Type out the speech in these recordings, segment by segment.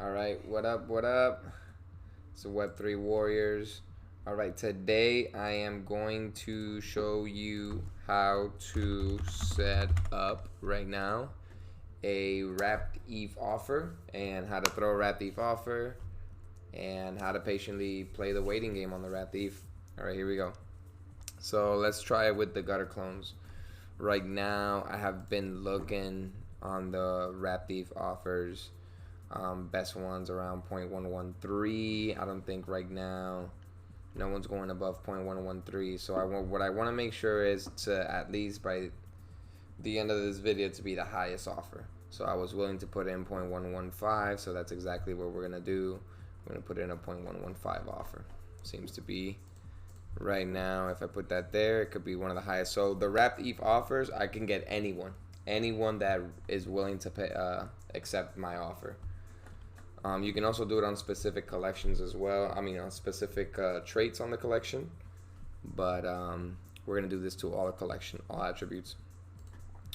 All right, what up? What up? It's the Web3 Warriors. All right, today I am going to show you how to set up right now a wrapped ETH offer and how to throw a wrapped ETH offer and how to patiently play the waiting game on the wrapped ETH. All right, here we go. So let's try it with the gutter clones. Right now, I have been looking on the wrapped ETH offers. Best ones around 0.113. I don't think right now no one's going above 0.113. So what I want to make sure is to at least by the end of this video to be the highest offer. So I was willing to put in 0.115. So that's exactly what we're gonna do. We're gonna put in a 0.115 offer. Seems to be right now. If I put that there, it could be one of the highest. So the wrapped ETH offers, I can get anyone that is willing to pay, accept my offer. You can also do it on specific collections as well. I mean, on specific traits on the collection. But we're going to do this to all the collection, all attributes.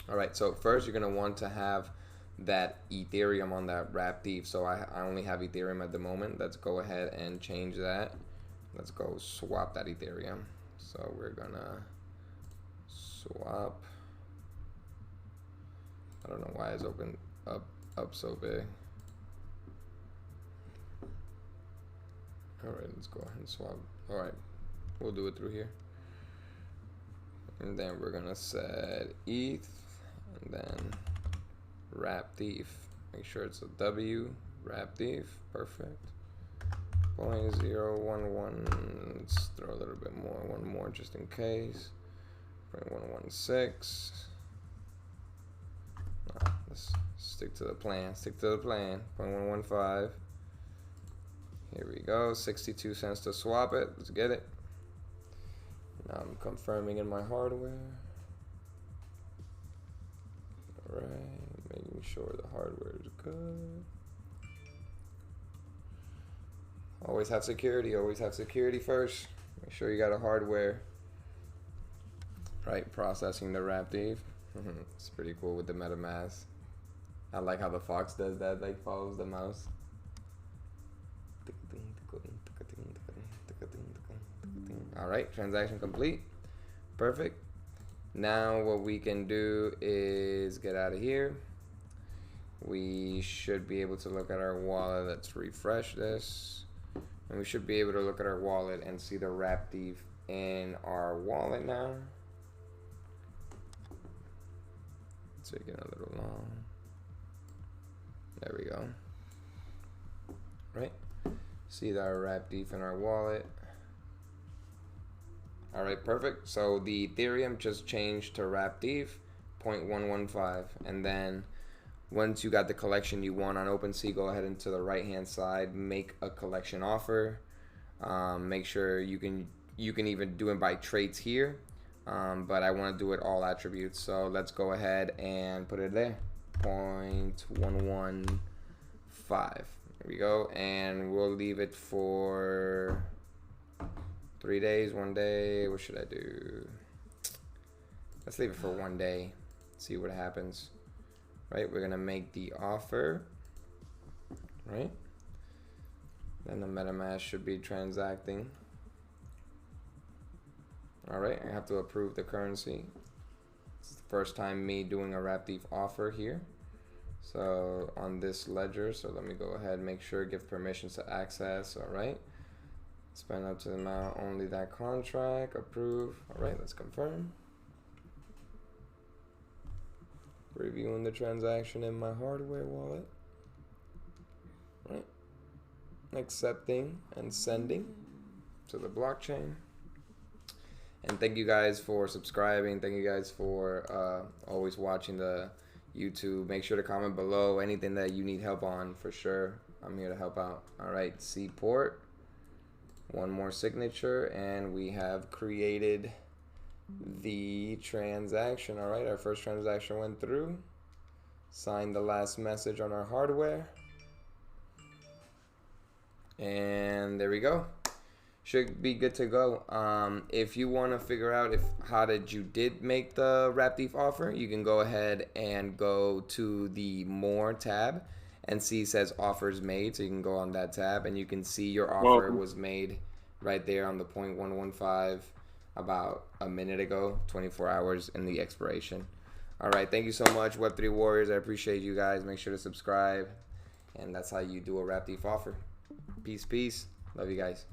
All right, so first you're going to want to have that Ethereum on that wrapped ETH. So I only have Ethereum at the moment. Let's go ahead and change that. Let's go swap that Ethereum. So we're going to swap. I don't know why it's open up so big. All right, let's go ahead and swap. All right, we'll do it through here. And then we're gonna set ETH and then wrapped ETH. Make sure it's a W, wrapped ETH, perfect. 0.011, let's throw a little bit more, one more just in case. 0.116. Let's stick to the plan, 0.115. Here we go, 62 cents to swap it. Let's get it. Now I'm confirming in my hardware. All right, making sure the hardware is good. Always have security first. Make sure you got a hardware. Right, processing the wrapped ETH. It's pretty cool with the MetaMask. I like how the fox does that, like follows the mouse. All right, transaction complete. Perfect. Now what we can do is get out of here. We should be able to look at our wallet. Let's refresh this. And we should be able to look at our wallet and see the wrapped ETH in our wallet now. Taking a little long. There we go. Right. See that wrapped ETH in our wallet. All right, perfect. So the Ethereum just changed to wrapped ETH 0.115. And then once you got the collection you want on Opensea, go ahead and to the right-hand side, make a collection offer. Make sure you can even do it by traits here. But I want to do it all attributes. So let's go ahead and put it there. 0.115. There we go. And we'll leave it for 3 days, 1 day. What should I do? Let's leave it for 1 day. See what happens. Right, we're gonna make the offer. Right. Then the MetaMask should be transacting. All right, I have to approve the currency. It's the first time me doing a wrapped ETH offer here. So on this ledger, so let me go ahead and make sure, give permissions to access. All right. Spend up to the amount, only that contract, approve. All right, let's confirm. Reviewing the transaction in my hardware wallet. Right. Accepting and sending to the blockchain. And thank you guys for subscribing. Thank you guys for always watching the YouTube. Make sure to comment below anything that you need help on for sure. I'm here to help out. All right, C port. One more signature, and we have created the transaction. All right, our first transaction went through. Signed the last message on our hardware. And there we go. Should be good to go. If you want to figure out how you did make the wrapped ETH offer, you can go ahead and go to the More tab and see says offers made. So you can go on that tab and you can see your offer Well, was made right there on the 0.115 about a minute ago, 24 hours in the expiration. All right, thank you so much, Web3 Warriors. I appreciate you guys. Make sure to subscribe, and that's how you do a wrapped ETH offer. Peace, peace. Love you guys.